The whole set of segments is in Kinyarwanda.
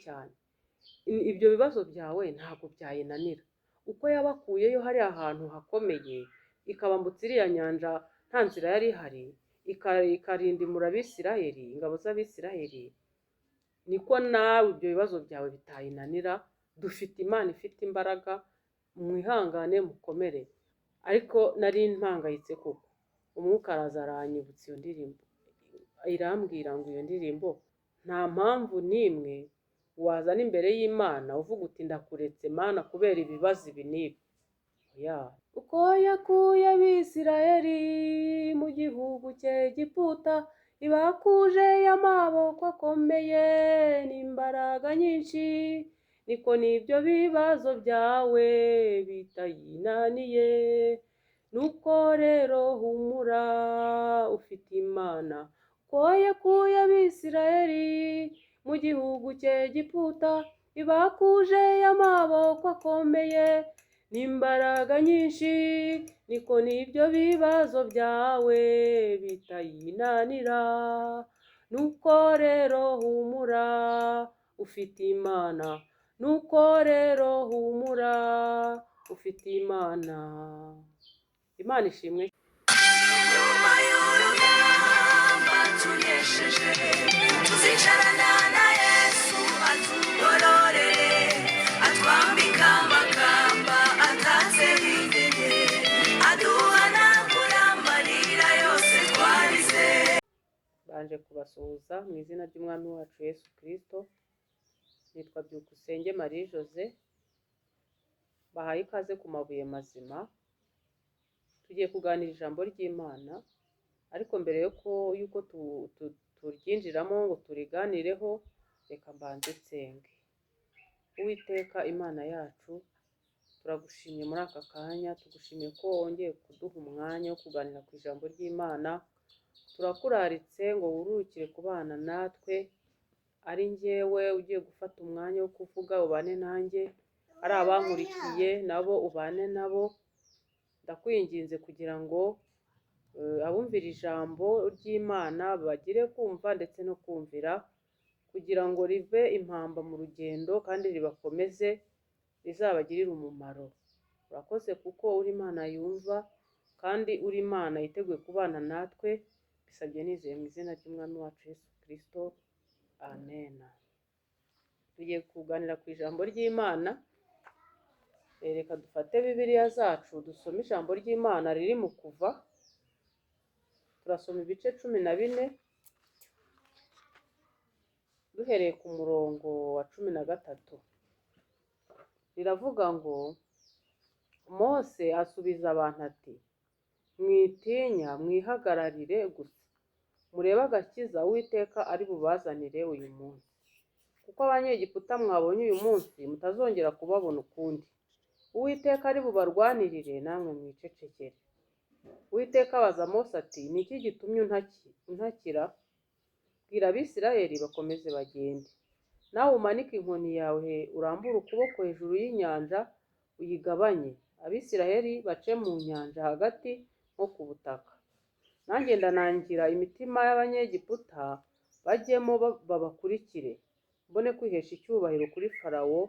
cyane. Ibyo bibazo byawe ntabwo byayinanira. Uko yabakuyeyo hari ahantu hakomeye, ikabambutsa iriya nyanja nta nzira yari ihari, ikarindimura Abisiraheli, ingabo z'Abisiraheli, niko nawe ibyo bibazo byawe bitayinanira. Dufite Imana ifite imbaraga, mwihangane mukomere. Ariko nari mpangayitse koko, umwuka araza aranyibutsa iyo ndirimbo, irambwira ngo iyo ndirimbo nta mpamvu n'imwe wazana imbere y'Imana uvuga uti ndakuretse Mana kubera ibibazo ibi n'ibi. Uko yakuye Abisiraheli mu gihugu cy'Egiputa, ibakuje y'amaboko akomeye n'imbaraga nyinshi, niko n'ibyo bibazo byawe bitayinaniye. Nuko rero humura ufite Imana. Uko yakuye Abisiraheli mu gihugu cy'Egiputa, ibakuje y'amaboko akomeye n'imbaraga nyinshi, niko n'ibyo bibazo byawe bitayinanira. Nuko rero humura ufite Imana. Nuko rero humura ufite Imana. Imana ishimwe. Nyuma y'urugamba tunesheje, tuzicarana na Yesu atugororere, atwambika amakamba atatse intege, aduhanagura amarira yose twarize. Banje kubasuhuza mu izina ry'Umwami wacu Yesu Kristo. Nitwa Byukusenge Marie Jose. Bahaye ikaze ku Mabuye Mazima. Tugiye kuganira ijambo ry'Imana, ariko mbere yuko turyinjiramo ngo turiganireho, reka mbanze nsenge. Uwiteka Imana yacu, turagushimye muri aka kanya, tugushimiye ko wongeye kuduha umwanya wo kuganira ku ijambo ry'Imana. Turakuraritse ngo wurukire kubana natwe, ari njyewe ugiye gufata umwanya wo kuvuga ubane nanjye, ari abankurikiye nabo ubane nabo. Ndakwinginze kugira ngo abumvira ijambo ry'Imana bagire kumva ndetse no kumvira, kugira ngo rive impamba mu rugendo kandi ribakomeze, rizabagirire umumaro. Urakoze kuko uri Imana yumva kandi uri Imana yiteguye kubana natwe. Bisabye nizeye mu izina ry'Umwami wacu Yesu Kristo, amen. Tugiye kuganira ku ijambo ry'Imana. Reka dufate Bibiliya zacu dusome ijambo ry'Imana riri mu Kuva. Turasoma ibice 14 duhereye ku murongo wa 13. Riravuga ngo, Mose asubiza abantu ati, mwitinya mwihagararire gusa, murebe agakiza Uwiteka ari bubazanire uyu munsi, kuko Abanyegiputa mwabonye uyu munsi mutazongera kubabona ukundi. Uwiteka ari bubarwanirire, namwe mwicecekere. Uwiteka abaza Mose ati, ni iki gitumye untakira? Bwira Abisiraheli bakomeze bagende. Nawe umanike inkoni yawe, urambure ukuboko hejuru y'inyanja uyigabanye, Abisiraheli bace mu nyanja hagati nko ku butaka. Nanjye ndanangira imitima y'Abanyegiputa bajyemo babakurikire, mbone kwihesha icyubahiro kuri Farawo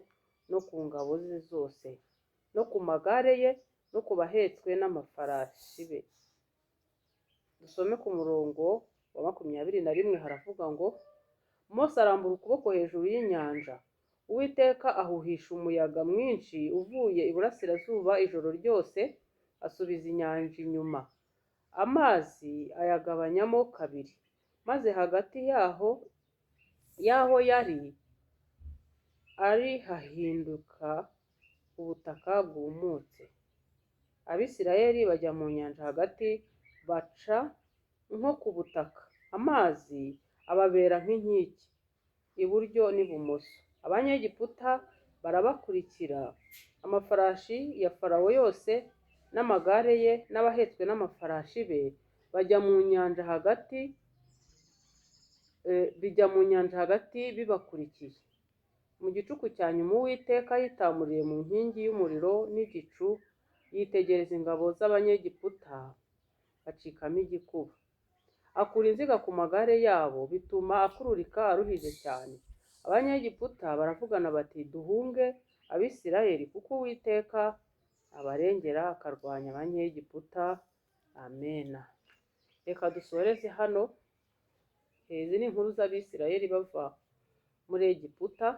no ku ngabo ze zose, no ku magare ye, no ku bahetswe n'amafarashi be. Dusome ku murongo wa 21. Haravuga ngo, Mose arambura ukuboko hejuru y'inyanja, Uwiteka ahuhisha umuyaga mwinshi uvuye iburasirazuba ijoro ryose, asubiza inyanja inyuma, amazi ayagabanyamo kabiri, maze hagati y'aho yari ari hahinduka ubutaka bwumutse. Abisirayeli bajya mu nyanja hagati, baca nko ku butaka, amazi ababera nk'inkike iburyo n'ibumoso. Abanyegiputa barabakurikira, amafarashi ya Farawo yose n'amagare ye n'abahetswe n'amafarashi be bijya mu nyanja hagati bibakurikiye. Mu gicuku cya nyuma Uwiteka yitamuriye mu nkingi y'umuriro n'igicu, yitegereza ingabo z'Abanyegiputa, acikamo igikuba. Akura inziga ku magare yabo, bituma akururika aruhije cyane. abanyegiputa baravugana bati duhunge abisirayeli kuko uwiteka abarengera akarwanya abanyegiputa. Amena. Reka dusoreze hano. Izi ni inkuru z'abisirayeli bava muri Egiputa.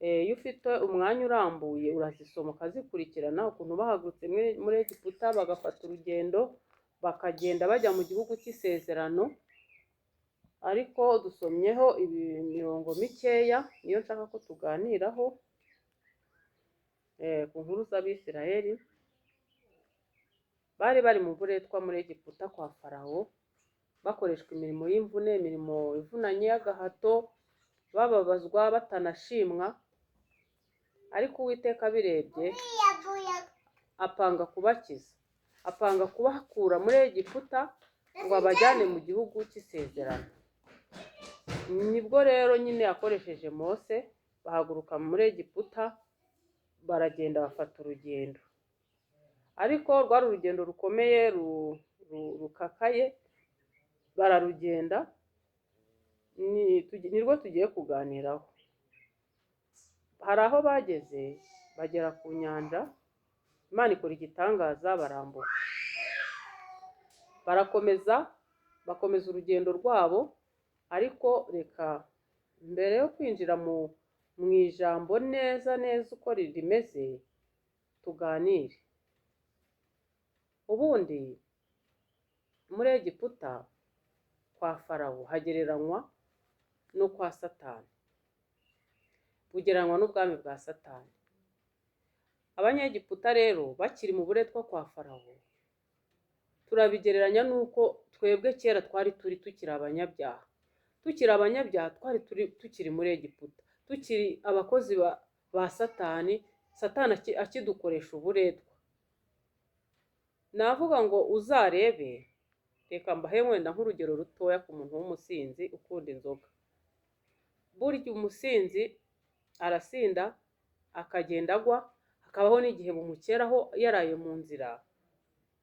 Iyo ufite umwanya urambuye urazisoma ukazikurikirana ukuntu bahagurutse muri Egiputa bagafata urugendo bakagenda bajya mu gihugu cy'isezerano. Ariko dusomyeho imirongo mikeya niyo nshaka ko tuganiraho ku nkuru z'abisirayeli. Bari bari mu buretwa muri Egiputa kwa Farawo, bakoreshwa imirimo y'imvune, imirimo ivunanye y'agahato, bababazwa batanashimwa. Ariko Uwiteka abirebye apanga kubakiza, apanga kubakura muri Egiputa ngo abajyane mu gihugu cy'isezerano. Nibwo rero nyine yakoresheje Mose, bahaguruka muri Egiputa baragenda bafata urugendo. Ariko rwari urugendo rukomeye rukakaye, bararugenda. Nirwo tugiye kuganiraho. Hari aho bageze bagera ku nyanja, Imana ikora igitangaza barambuka. Bakomeza urugendo rwabo. Ariko reka mbere yo kwinjira mu ijambo neza uko rimeze tuganire. Ubundi muri Egiputa kwa Farawo hagereranywa no kwa Satani, bugereranywa n'ubwami bwa Satani. Abanyegiputa rero bakiri mu buretwa kwa Farawo, turabigereranya n'uko twebwe kera twari tukiri abanyabyaha. Tukiri abanyabyaha twari tukiri muri Egiputa, tukiri abakozi ba Satani, Satani akidukoresha uburetwa. Navuga ngo uzarebe, reka mbahe wenda nk'urugero rutoya ku muntu w'umusinzi ukunda inzoga. Burya umusinzi arasinda akagenda agwa, hakabaho n'igihe bumukeraho yaraye mu nzira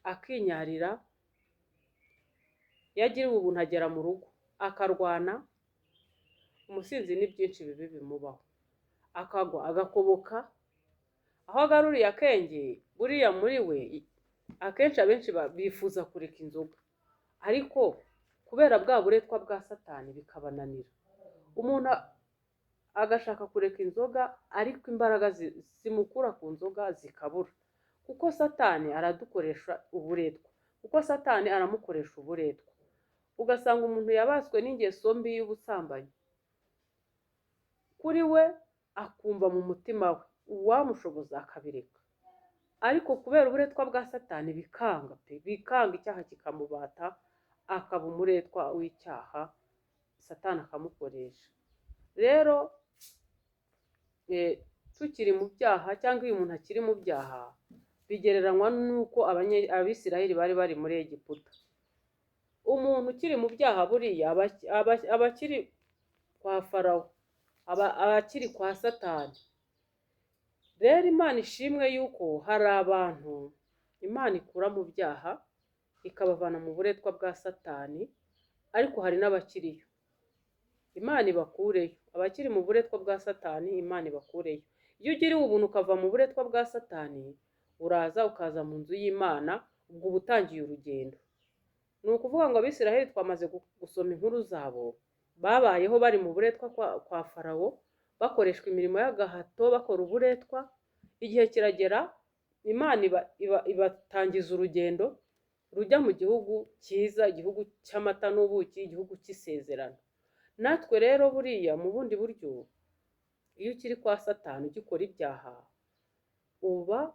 akinyarira, yagiriwe ubuntu agera mu rugo akarwana. Umusinzi ni byinshi bibi bimubaho, akagwa agakoboka, aho agaruriye akenge buriya muri we akenshi abenshi bifuza kureka inzoga, ariko kubera bwa buretwa bwa Satani bikabananira. Umuntu agashaka kureka inzoga ariko imbaraga zimukura ku nzoga zikabura, kuko Satani aradukoresha uburetwa, kuko Satani aramukoresha uburetwa. Ugasanga umuntu yabaswe n'ingeso mbi y'ubusambanyi, kuri we akumva mu mutima we uwamushoboza akabireka, ariko kubera uburetwa bwa Satani bikanga icyaha kikamubata, akaba umuretwa w'icyaha, Satani akamukoresha. Rero tukiri mu byaha cyangwa iyo umuntu akiri mu byaha, bigereranywa n'uko abisirayeli bari muri Egiputa. Umuntu ukiri mu byaha buriya abakiri kwa Farawo, abakiri kwa Satani. Rero Imana ishimwe yuko hari abantu Imana ikura mu byaha ikabavana mu buretwa bwa Satani, ariko hari n'abakiriyo Imana ibakureyo. Abakiri mu buretwa bwa Satani Imana ibakureyo. Iyo ugiriwe ubuntu ukava mu buretwa bwa Satani, uraza ukaza mu nzu y'Imana, ubwo uba utangiye urugendo. Ni ukuvuga ngo abisirayeli twamaze gusoma inkuru zabo, babayeho bari mu buretwa kwa Farawo, bakoreshwa imirimo y'agahato, bakora uburetwa. Igihe kiragera Imana ibatangiza urugendo rujya mu gihugu cyiza, igihugu cy'amata n'ubuki, igihugu cy'isezerano. Natwe rero buriya mu bundi buryo, iyo ukiri kwa Satani ugikora ibyaha, uba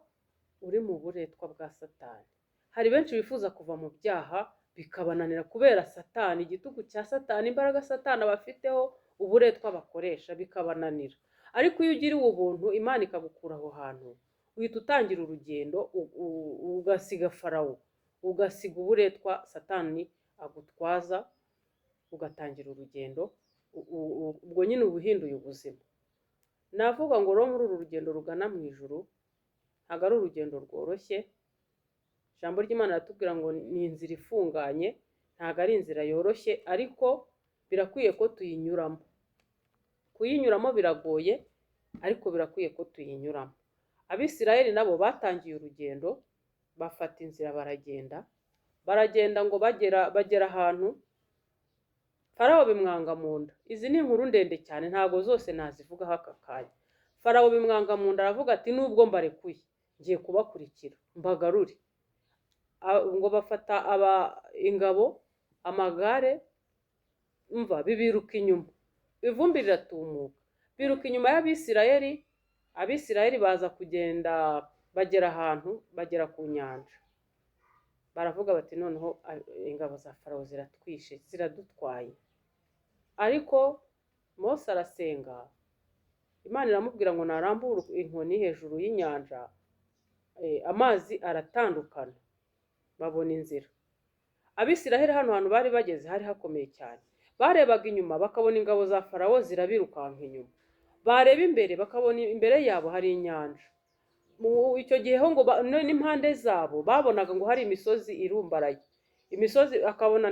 uri mu buretwa bwa Satani. Hari benshi bifuza kuva mu byaha bikabananira kubera Satani, igitugu cya Satani, imbaraga Satani abafiteho, uburetwa bakoresha bikabananira. Ariko iyo ugiriwe ubuntu Imana ikagukura aho hantu, uhita utangira urugendo, ugasiga Farawo, ugasiga uburetwa Satani agutwaza, ugatangira urugendo. Ubwo nyine uba uhinduye ubuzima. Navuga ngo rero muri uru rugendo rugana mu ijuru, ntabwo ari urugendo rworoshye. Ijambo ry'Imana riratubwira ngo ni inzira ifunganye, ntabwo ari inzira yoroshye, ariko birakwiye ko tuyinyuramo. kuyinyuramo biragoye ariko birakwiye ko tuyinyuramo. Abisirayeli nabo batangiye urugendo, bafata inzira baragenda ngo bagera ahantu Farawo bimwanga mu nda. Izi ni inkuru ndende cyane ntago zose nazivugaho aka kanya. Farawo bimwanga mu nda aravuga ati nubwo mbarekuye ngiye kubakurikira mbagarure. Ngo bafata ingabo amagare bibiruka inyuma, ivumbi riratumuka, biruka inyuma y'Abisirayeli. Abisirayeli baza kugenda bagera ahantu, bagera ku nyanja, baravuga bati noneho ingabo za Farawo ziratwishe ziradutwaye. Ariko Mose arasenga, Imana iramubwira ngo narambure inkoni hejuru y'inyanja, amazi aratandukana babona inzira. Abisirayeli hano hantu bari bageze hari hakomeye cyane, barebaga inyuma bakabona ingabo za Farawo zirabirukanka inyuma, bareba imbere bakabona imbere yabo hari inyanja. Icyo gihe ho ngo n'impande zabo babonaga ngo hari imisozi irumbaraye, imisozi akabona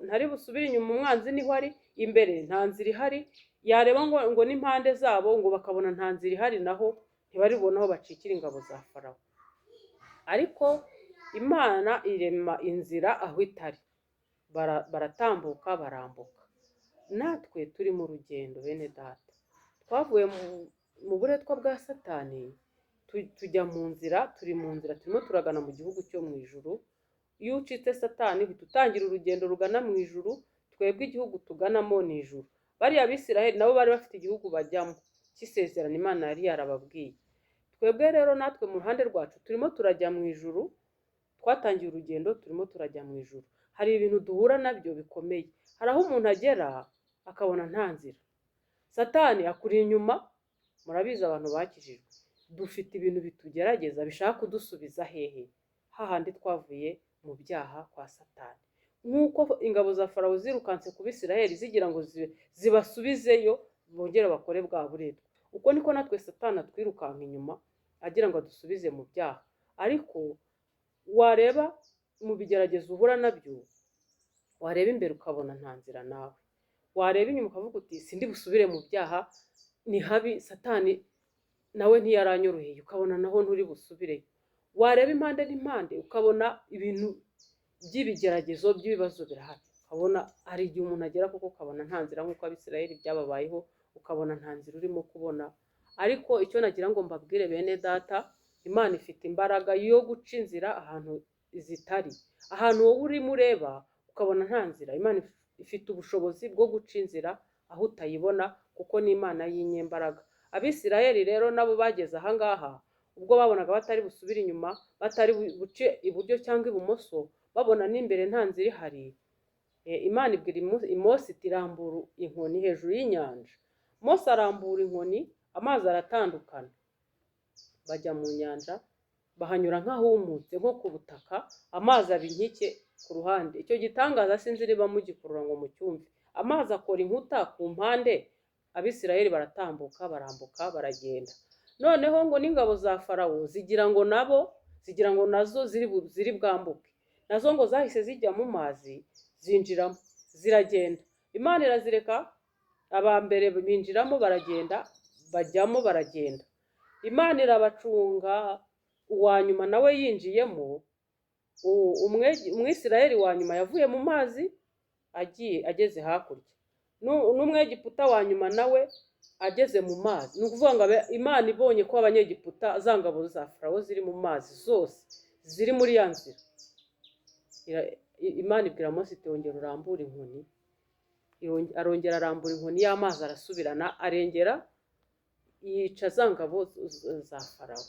ntari busubire inyuma, umwanzi niho ari, imbere nta nzira ihari, yareba ngo n'impande zabo ngo bakabona nta nzira ihari, naho ntibari bubone aho bacikira ingabo za Farawo. Ariko Imana irema inzira aho itari, baratambuka barambuka. Natwe turi mu rugendo bene data, twavuye mu buretwa bwa Satani tujya mu nzira, turimo turagana mu gihugu cyo mu ijuru. Iyo ucitse Satani uhita utangira urugendo rugana mu ijuru, twebwe igihugu tuganamo ni ijuru. Bariya Abisirayeli nabo bari bafite igihugu bajyamo cy'isezerano Imana yari yarababwiye. Twebwe rero natwe mu ruhande rwacu turimo turajya mu ijuru, twatangiye urugendo turimo turajya mu ijuru. Hari ibintu duhura nabyo bikomeye, hari aho umuntu agera akabona nta nzira, Satani akuri inyuma. Murabizi abantu bakijijwe, dufite ibintu bitugerageza bishaka kudusubiza hehe? Hahandi twavuye mu byaha kwa Satani. Nk'uko ingabo za Farawo zirukanse ku Bisirayeli zigira ngo zibasubizeyo bongere bakore bwa buretwa, uko niko natwe Satani atwirukanka inyuma agira ngo adusubize mu byaha. Ariko wareba mu bigeragezo uhura nabyo, wareba imbere ukabona nta nzira, nawe wareba inyuma ukavuga uti sindi busubire mu byaha, ni habi, Satani nawe ntiyaranyoroheye, ukabona naho nturi busubire. Wareba impande n'impande ukabona ibintu by'ibigeragezo by'ibibazo birahari, ukabona hari igihe umuntu agera kuko ukabona nta nzira, nk'uko Abisirayeli byababayeho, ukabona nta nzira urimo kubona. Ariko icyo nagira ngo mbabwire bene data, Imana ifite imbaraga yo guca inzira ahantu zitari. Ahantu wowe urimo ureba ukabona nta nzira, Imana ifite ubushobozi bwo guca inzira aho utayibona, kuko ni Imana y'inyembaraga. Abisirayeli rero nabo bageze ahangaha, ubwo babonaga batari busubire inyuma, batari buce iburyo cyangwa ibumoso, babona n'imbere nta nzira ihari, Imana ibwira Mose iti rambura inkoni hejuru y'inyanja. Mose arambura inkoni, amazi aratandukana, bajya mu nyanja, bahanyura nk'ahumutse nko ku butaka, amazi aba inkike ku ruhande. Icyo gitangaza sinzi niba mugikurura ngo mucyumve. Amazi akora inkuta ku mpande, Abisirayeli baratambuka barambuka baragenda. Noneho ngo n'ingabo za Farawo zigira ngo nazo ziri bwambuke, nazo ngo zahise zijya mu mazi zinjiramo ziragenda. Imana irazireka, abambere binjiramo baragenda, bajyamo baragenda. Imana irabacunga, uwanyuma nawe yinjiyemo, umwisirayeli wa nyuma yavuye mu mazi ageze hakurya, n'umwegiputa wa nyuma nawe ageze mu mazi. Ni ukuvuga ngo Imana ibonye ko abanyegiputa za ngabo za Farawo ziri mu mazi zose ziri muri ya nzira, Imana ibwira Mose iti ongera urambure inkoni. Arongera arambura inkoni, y'amazi arasubirana, arengera yica za ngabo za Farawo.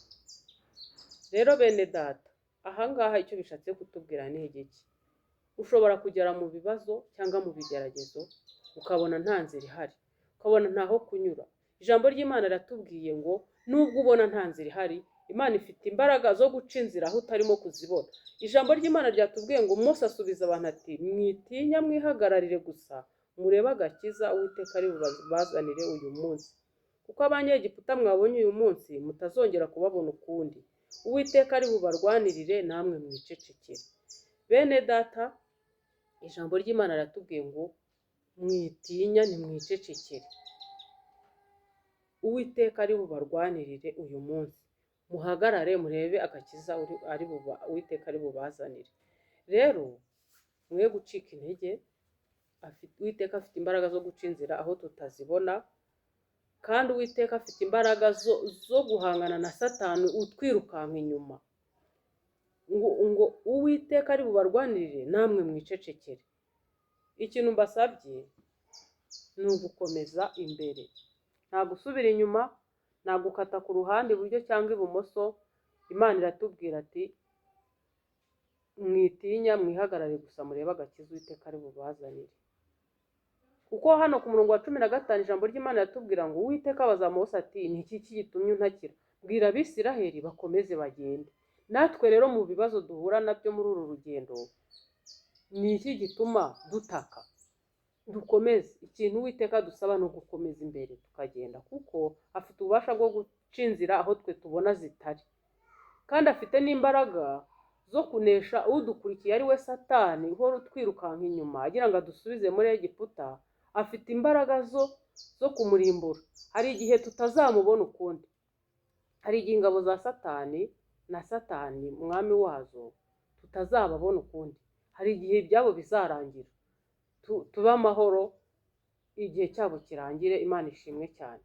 Rero bene data, ahangaha icyo bishatse kutubwira ni iki? Ushobora kugera mu bibazo cyangwa mu bigeragezo ukabona nta nzira ihari, ukabona ntaho kunyura. Ijambo ry'Imana riratubwiye ngo nubwo ubona nta nzira ihari, Imana ifite imbaraga zo guca inzira aho utarimo kuzibona. Ijambo ry'Imana ryatubwiye ngo Mose asubiza abantu ati mwitinya, mwihagararire gusa murebe agakiza Uwiteka ari bubazanire uyu munsi, kuko abanyegiputa mwabonye uyu munsi mutazongera kubabona ukundi. Uwiteka ari bubarwanirire, namwe mwicecekere. Bene data, ijambo ry'Imana riratubwiye ngo mwitinya, nimwicecekere. uwiteka ari bubarwanirire uyu munsi, muhagarare murebe agakiza uwiteka ari bubazanire. Rero mwe gucika intege, uwiteka afite imbaraga zo guca inzira aho tutazibona, kandi uwiteka afite imbaraga zo guhangana na Satani utwirukanka inyuma. ngo uwiteka ari bubarwanirire namwe mwicecekere. Ikintu mbasabye ni ugukomeza imbere, nta gusubira inyuma, nta gukata ku ruhande iburyo cyangwa ibumoso. Imana iratubwira ati mwitinya, mwihagarare gusa murebe agakiza uwiteka ari bubazanire. Kuko hano ku murongo wa 15 ijambo ry'Imana iratubwira ngo uwiteka abaza Mose ati ni iki gitumye untakira? Bwira Abisiraheli bakomeze bagende. Natwe rero mu bibazo duhura nabyo muri uru rugendo, ni iki gituma dutaka? Dukomeze. Ikintu uwiteka dusaba ni ugukomeza imbere tukagenda, kuko afite ububasha bwo guca inzira aho twe tubona zitari, kandi afite n'imbaraga zo kunesha udukurikiye ari we Satani uhora utwirukanka inyuma agira ngo adusubize muri Egiputa. Afite imbaraga zo kumurimbura. Hari igihe tutazamubona ukundi, hari igihe ingabo za Satani na Satani umwami wazo tutazababona ukundi, hari igihe ibyabo bizarangira, tuba amahoro, igihe cyabo kirangire. Imana ishimwe cyane.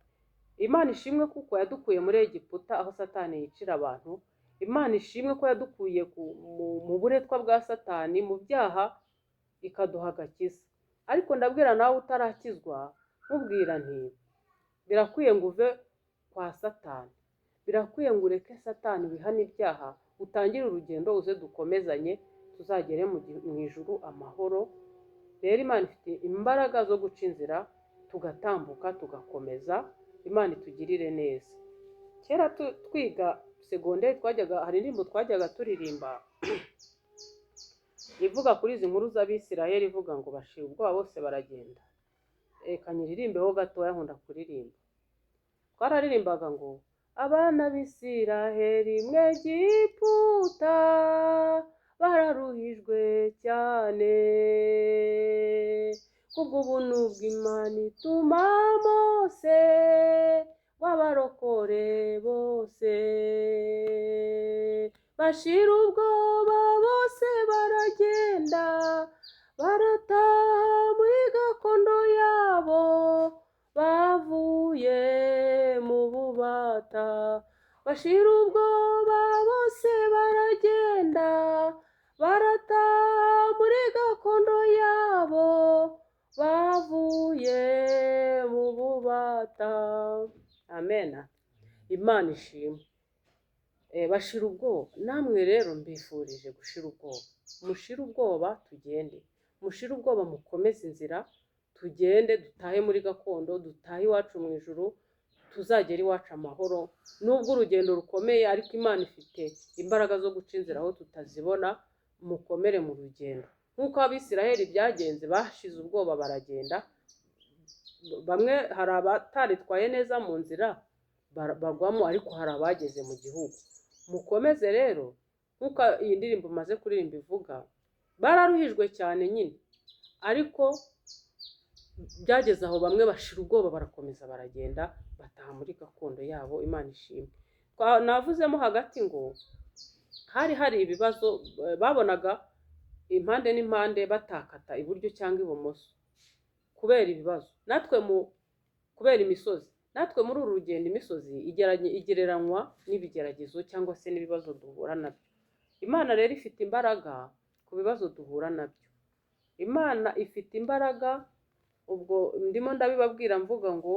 Imana ishimwe kuko yadukuye muri Egiputa aho Satani yicira abantu. Imana ishimwe ko yadukuye mu buretwa bwa Satani, mu byaha, ikaduha agakiza. Ariko ndabwira nawe utarakizwa, nkubwira nti birakwiye ngo uve kwa Satani, birakwiye ngo ureke Satani wihane ibyaha, utangire urugendo, uze dukomezanye tuzagere mu ijuru amahoro. Rero Imana ifite imbaraga zo guca inzira tugatambuka tugakomeza. Imana itugirire neza. Kera twiga segonderi hari indirimbo twajyaga turirimba ivuga kuri izi nkuru z'Abisiraheli, ivuga ngo bashira ubwoba bose baragenda. Reka nyiririmbeho gatoya, nkunda kuririmba. Twararirimbaga ngo abana b'Isiraheli mw'Egiputa bararuhijwe cyane, kubw'ubuntu bw'Imana ituma Mose w'abarokore bose, bashira ubwoba bose baragenda, barataha muri gakondo yabo, bavuye mu bubata. Bashira ubwoba bose baragenda, barataha muri gakondo yabo, bavuye mu bubata. Amen. Imana ishimwe. Bashira ubwoba. Namwe rero mbifurije gushira ubwoba. Mushire ubwoba tugende, mushire ubwoba mukomeze inzira tugende, dutahe muri gakondo, dutahe iwacu mu ijuru, tuzagera iwacu amahoro. Nubwo urugendo rukomeye, ariko Imana ifite imbaraga zo guca inzira aho tutazibona. Mukomere mu rugendo nk'uko Abisiraheli byagenze, bashize ubwoba baragenda. Bamwe hari abataritwaye neza mu nzira bagwamo, ariko hari abageze mu gihugu. Mukomeze rero nk'uko iyi ndirimbo maze kuririmba ivuga, bararuhijwe cyane nyine, ariko byageze aho bamwe bashira ubwoba barakomeza baragenda, bataha muri gakondo yabo. Imana ishimwe. Navuzemo hagati ngo hari ibibazo, babonaga impande n'impande batakata iburyo cyangwa ibumoso kubera ibibazo. Natwe kubera imisozi, natwe muri uru rugendo imisozi igereranywa n'ibigeragezo cyangwa se n'ibibazo duhura nabyo. Imana rero ifite imbaraga ku bibazo duhura nabyo. Imana ifite imbaraga, ubwo ndimo ndabibabwira mvuga ngo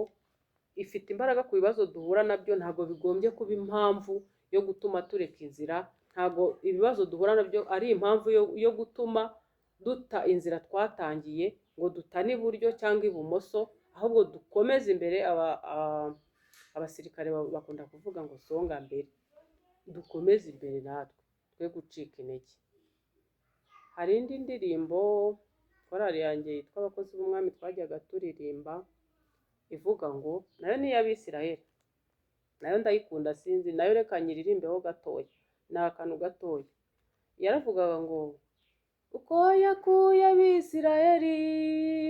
ifite imbaraga ku bibazo duhura nabyo. Ntabwo bigombye kuba impamvu yo gutuma tureka inzira, ntabwo ibibazo duhura nabyo ari impamvu yo gutuma duta inzira twatangiye, ngo dutane iburyo cyangwa ibumoso, ahubwo dukomeze imbere. Abasirikare bakunda kuvuga ngo songa mbere. Dukomeze imbere natwe, twe gucika intege. Hari indi ndirimbo korali yanjye yitwa Abakozi b'Umwami twajyaga turirimba, ivuga ngo, nayo ni iy'Abisiraheli, nayo ndayikunda, sinzi nayo, reka nyiririmbeho gatoya, ni akantu gatoya. Yaravugaga ngo uko yakuye Abisiraheli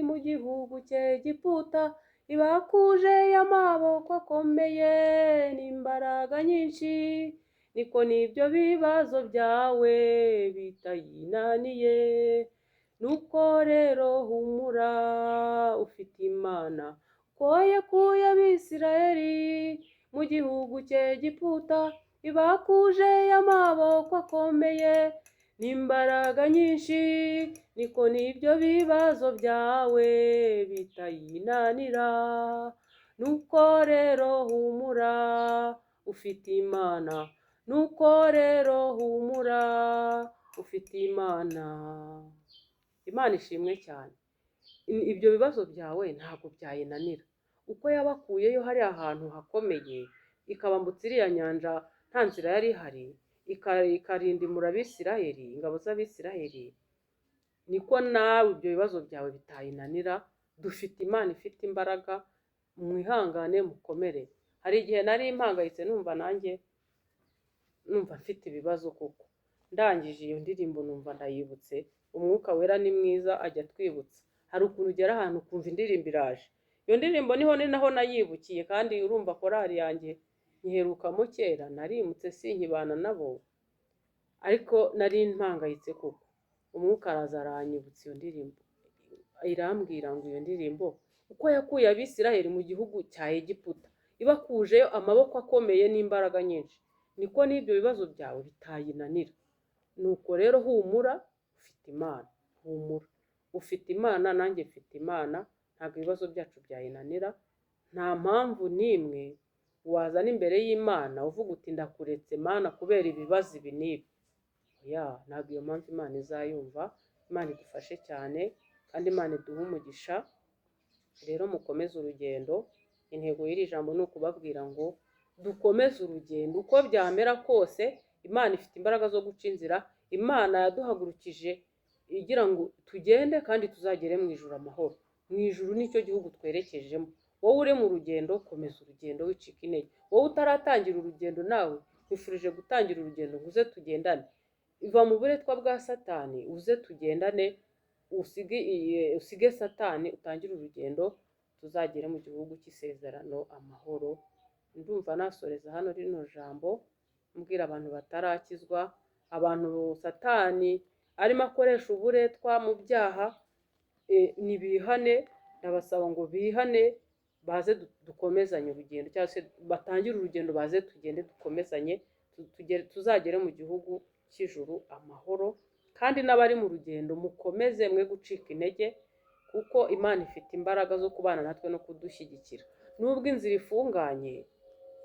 mu gihugu cy'Egiputa, ibakuje y'amaboko akomeye n'imbaraga nyinshi, niko n'ibyo bibazo byawe bitayinaniye. Nuko rero humura ufite Imana, ko yakuye Abisirayeli mu gihugu cy'Egiputa, ibakuje y'amaboko akomeye n'imbaraga nyinshi, niko n'ibyo bibazo byawe bitayinanira. Nuko rero humura ufite Imana, nuko rero humura ufite Imana. Imana ishimwe cyane. Ibyo bibazo byawe ntabwo byayinanira. Uko yabakuyeyo hariya ahantu hakomeye, ikabambutsa iriya nyanja nta nzira yari ihari, ikarindimura Abisirayeli, ingabo z'Abisirayeli, niko nawe ibyo bibazo byawe bitayinanira. Dufite Imana ifite imbaraga, mwihangane mukomere. Hari igihe nari impangayitse numva nanjye mfite ibibazo koko, ndangije iyo ndirimbo numva ndayibutse. Umwuka wera ni mwiza, ajya atwibutsa. Hari ukuntu ugera ahantu ukumva indirimbo iraje. Iyo ndirimbo ni naho nayibukiye, kandi urumva korari yanjye nyiherukamo kera, narimutse sinkibana nabo, ariko nari mpangayitse koko. Umwuka araza aranyibutsa iyo ndirimbo, irambwira ngo iyo ndirimbo uko yakuye Abisirayeli mu gihugu cya Egiputa, ibakujeyo amaboko akomeye n'imbaraga nyinshi, niko n'ibyo bibazo byawe bitayinanira. Nuko rero humura ufite Imana, humura ufite Imana, nanjye mfite Imana, ntabwo ibibazo byacu byayinanira. Nta mpamvu n'imwe wazana imbere y'Imana uvuga uti ndakuretse Mana kubera ibibazo ibi n'ibi. Ntabwo iyo mpamvu Imana izayumva. Imana idufashe cyane, kandi Imana iduhe umugisha. Rero mukomeze urugendo. Intego y'iri jambo ni ukubabwira ngo dukomeze urugendo uko byamera kose. Imana ifite imbaraga zo guca inzira. Imana yaduhagurukije igira ngo tugende kandi tuzagere mu ijuru amahoro. Mu ijuru nicyo gihugu twerekejemo. Wowe uri mu rugendo, komeza urugendo wicika intege. Wowe utaratangira urugendo, nawe nkwifurije gutangira urugendo ngo uze tugendane. Iva mu buretwa bwa Satani, uze tugendane, usige Satani, utangire urugendo, tuzagere mu gihugu cy'isezerano amahoro. Ndumva nasoreza hano rino jambo mbwira abantu batarakizwa, abantu Satani arimo akoresha uburetwa mu byaha, nibihane. Ndabasaba ngo bihane, baze dukomezanye urugendo, cyangwa se batangire urugendo, baze tugende dukomezanye, tuzagere mu gihugu cy'ijuru amahoro. Kandi n'abari mu rugendo mukomeze, mwe gucika intege, kuko Imana ifite imbaraga zo kubana natwe no kudushyigikira. Nubwo inzira ifunganye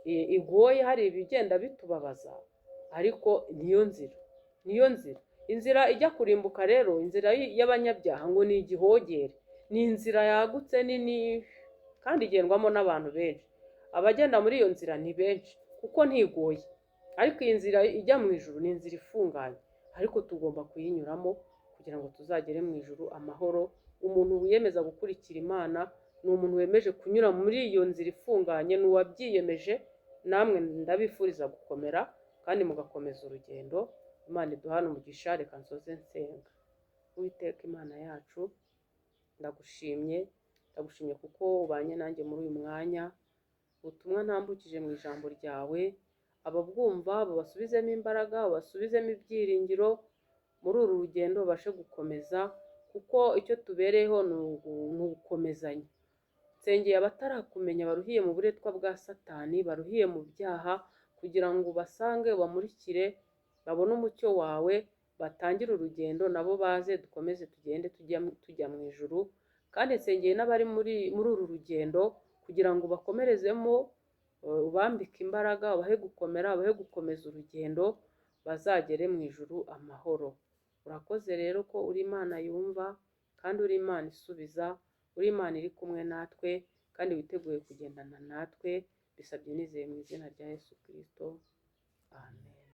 igoye, hari ibigenda bitubabaza, ariko niyo nzira. Inzira ijya kurimbuka rero, inzira y'abanyabyaha ngo ni igihogere. Ni inzira yagutse nini, kandi igendwamo n'abantu benshi. Abagenda muri iyo nzira ni benshi kuko ntigoye, ariko iyi nzira ijya mu ijuru ni inzira ifunganye, ariko tugomba kuyinyuramo kugira ngo tuzagere mu ijuru amahoro. Umuntu wiyemeza gukurikira Imana ni umuntu wemeje kunyura muri iyo nzira ifunganye, ni uwabyiyemeje. Namwe ndabifuriza gukomera kandi mugakomeza urugendo. Imana iduhane umugisha. Reka nsoze nsenga. Uwiteka Imana yacu, ndagushimye kuko ubanye nanjye muri uyu mwanya. Ubutumwa ntambukije mu ijambo ryawe, ababwumva babasubizemo imbaraga, babasubizemo ibyiringiro, muri uru rugendo babashe gukomeza, kuko icyo tubereyeho ni ugukomezanya. Nsengeye abatarakumenya baruhiye mu buretwa bwa Satani, baruhiye mu byaha, kugira ngo ubasange, ubamurikire, babone umucyo wawe, batangire urugendo, nabo baze dukomeze tugende tujya mu ijuru. Kandi nsengeye n'abari muri uru rugendo, kugira ngo bakomerezemo, ubambike imbaraga, ubahe gukomera, ubahe gukomeza urugendo, bazagere mu ijuru amahoro. Urakoze rero ko uri Imana yumva, kandi uri Imana isubiza, uri Imana iri kumwe natwe, kandi witeguye kugendana natwe. Bisabye nizeye mu izina rya Yesu Kristo. Amen.